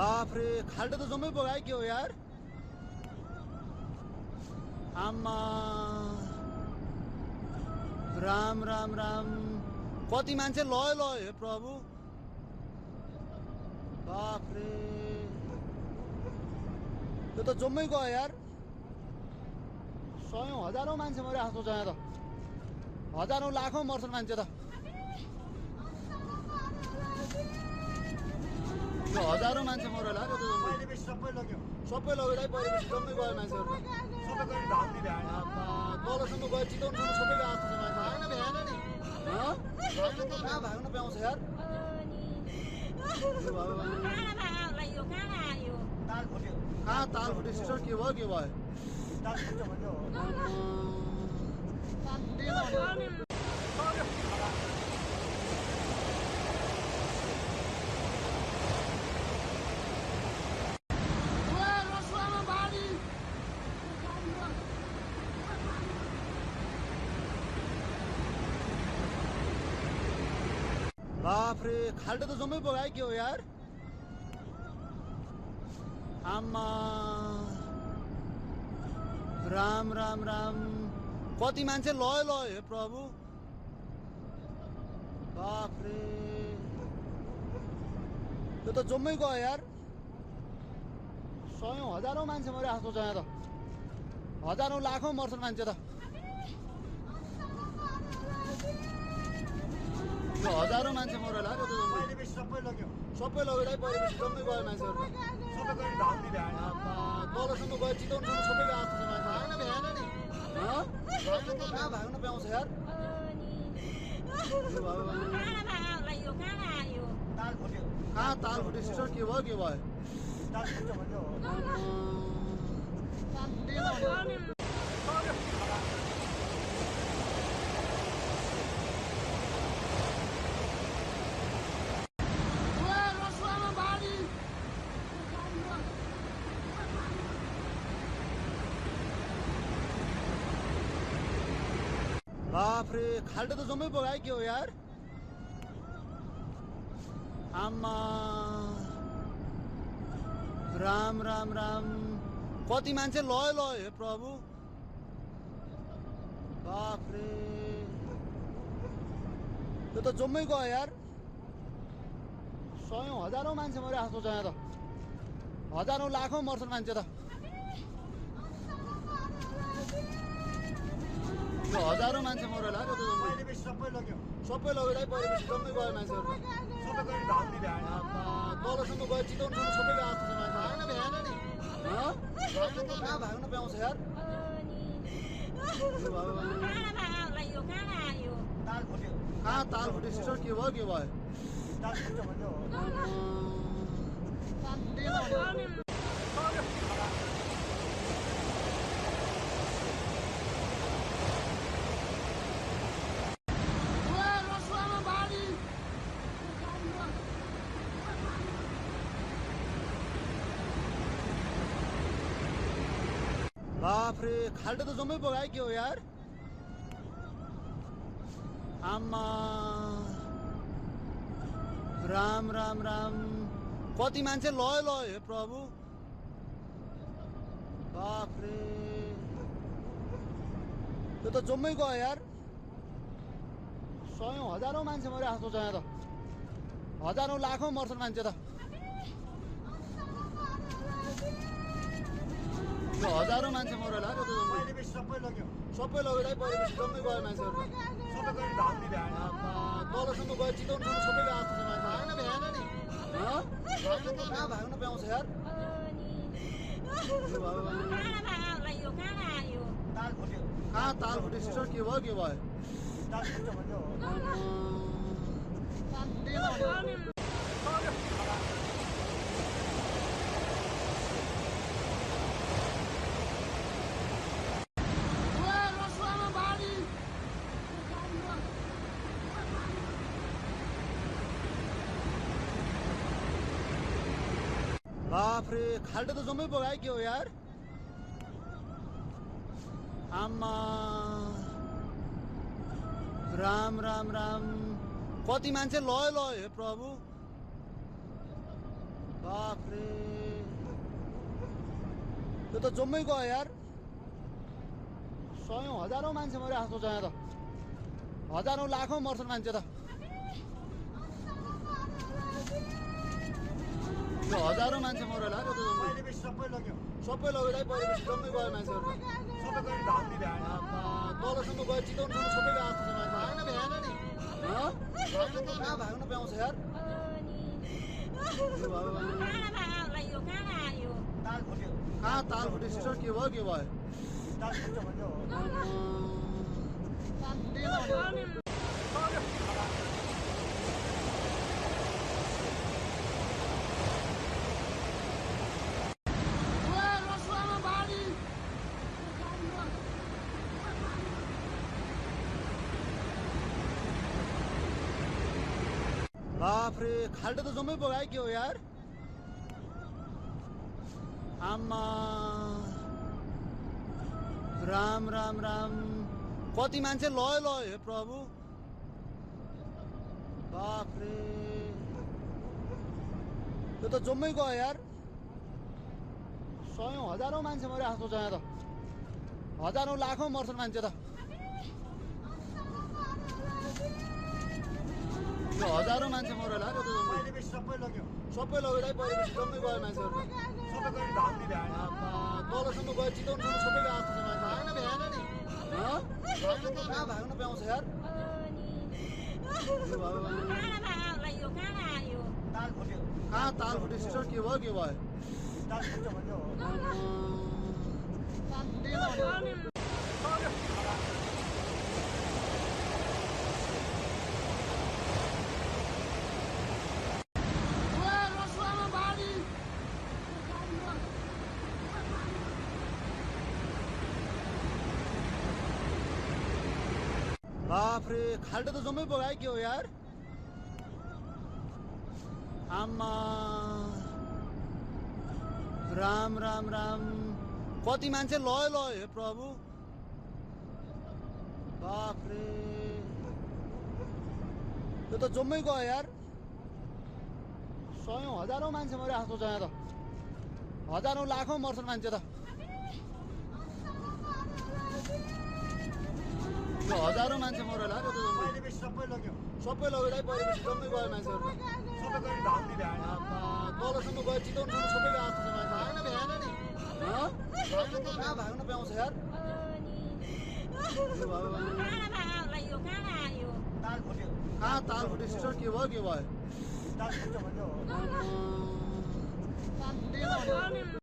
बाप रे खाल्टो त जम्मै बगायो के हो यार आमा राम राम राम कति मान्छे लयो लयो हे प्रभु बाप रे त्यो त जम्मै गयो यार सयौं हजारौं मान्छे मरे आस्तो छ यहाँ त हजारौं लाखौं मर्छन् मान्छे त यो हजारौं मान्छे मरेर लाग्यो त सबै लग्यो सबै लगेर परिवेश जम्मै गयो मान्छेहरू सबैको ढाक्ने भ्याएन तलसम्म गयो चितवनसम्म सबै गएको छ मान्छे भाग्न भ्याएन नि कहाँ भाग्न पाउँछ यार कहाँ ताल फुट्यो सिस्टर के भयो बाप रे खाल्टो त जम्मै बगायो के हो यार आमा राम राम राम कति मान्छे लयो लयो हे प्रभु बाप रे त्यो त जम्मै गयो यार सयौं हजारौं मान्छे मरे आस्तो छ यहाँ त हजारौं लाखौं मर्छन् मान्छे त यो हजारौं मान्छे मरेर लाग्यो त सबै लग्यो सबै लगेर परिवेश जम्मै गयो मान्छेहरू सबैको ढाक्ने भ्याएन तलसम्म गयो चितवनसम्म सबै गएको छ मान्छे भाग्न भ्याएन नि कहाँ भाग्न पाउँछ यार कहाँ ताल फुट्यो सिस्टर के भयो बाप रे खाल्टो त जम्मै बगायो के हो यार आमा राम राम राम कति मान्छे लयो लयो हे प्रभु बाप रे त्यो त जम्मै गयो यार सयौं हजारौं मान्छे मरे आस्तो छ यहाँ त हजारौं लाखौं मर्छन् मान्छे त यो हजारौं मान्छे मरेर लाग्यो त सबै लग्यो सबै लगेर परिवेश जम्मै गयो मान्छेहरू सबैको ढाक्ने भ्याएन तलसम्म गयो चितवनसम्म सबै गएको छ मान्छे भाग्न भ्याएन नि कहाँ भाग्न पाउँछ यार कहाँ ताल फुट्यो सिस्टर के भयो बाप रे खाल्टो त जम्मै बगायो के हो यार आमा राम राम राम कति मान्छे लयो लयो हे प्रभु बाप रे त्यो त जम्मै गयो यार सयौं हजारौं मान्छे मरे आस्तो छ यहाँ त हजारौं लाखौं मर्छन् मान्छे त यो हजारौं मान्छे मरेर लाग्यो त सबै लग्यो सबै लगेर परिवेश जम्मै गयो मान्छेहरू सबैको ढाक्ने भ्याएन तलसम्म गयो चितवनसम्म सबै गएको छ मान्छे भाग्न भ्याएन नि कहाँ भाग्न पाउँछ यार कहाँ ताल फुट्यो सिस्टर के भयो बाप रे खाल्टो त जम्मै बगायो के हो यार आमा राम राम राम कति मान्छे लयो लयो हे प्रभु बाफ्रे यो त जम्मै गयो यार सयौं हजारौं मान्छे मरे जस्तो छ यहाँ त हजारौं लाखौं मर्छन् मान्छे त यो हजारौं मान्छे मरेला यो त जम्मै पहिलेपछि सबै लग्यो सबै लगेर पहिलेपछि जम्मै गयो मान्छेहरू सबै गरी धाउने भ्याएन तलसम्म गयो चितवनसम्म सबै गएको जस्तो छ मान्छे भाग्न भ्याएन नि भाग्न कहाँ भाग्न पाउँछ यार ताल फुट्यो कहाँ ताल फुट्यो सिस्टर के भयो ताल फुट्यो भन्यो बाफ्रे खाल्टो त जम्मै बगायो के हो यार आमा राम राम राम कति मान्छे लयो हे प्रभु बाफ्रे यो त जम्मै गयो यार सयौं हजारौं मान्छे मरे जस्तो छ यहाँ त हजारौं लाखौं मर्छन् मान्छे त यो हजारौं मान्छे मरेला यो त जम्मै पहिलेपछि सबै लग्यो सबै लगेर पहिलेपछि जम्मै गयो मान्छेहरू सबै गरी धाउने भ्याएन तलसम्म गयो चितवनसम्म सबै गएको जस्तो छ मान्छे भाग्न भ्याएन नि भाग्न कहाँ भाग्न पाउँछ यार ताल फुट्यो कहाँ ताल फुट्यो सिस्टर के भयो ताल फुट्यो भन्यो बाफ्रे खाल्टो त जम्मै बगायो के हो यार आमा राम राम राम कति मान्छे लयो हे प्रभु बाफ्रे यो त जम्मै गयो यार सयौं हजारौं मान्छे मरे जस्तो छ यहाँ त हजारौं लाखौं मर्छन् मान्छे त यो हजारौं मान्छे मरेला यो त जम्मै पहिलेपछि सबै लग्यो सबै लगेर पहिलेपछि जम्मै गयो मान्छेहरू सबै गरी धाउने भ्याएन तलसम्म गयो चितवनसम्म सबै गएको जस्तो छ मान्छे भाग्न भ्याएन नि भाग्न कहाँ भाग्न पाउँछ यार ताल फुट्यो कहाँ ताल फुट्यो सिस्टर के भयो ताल फुट्यो भन्यो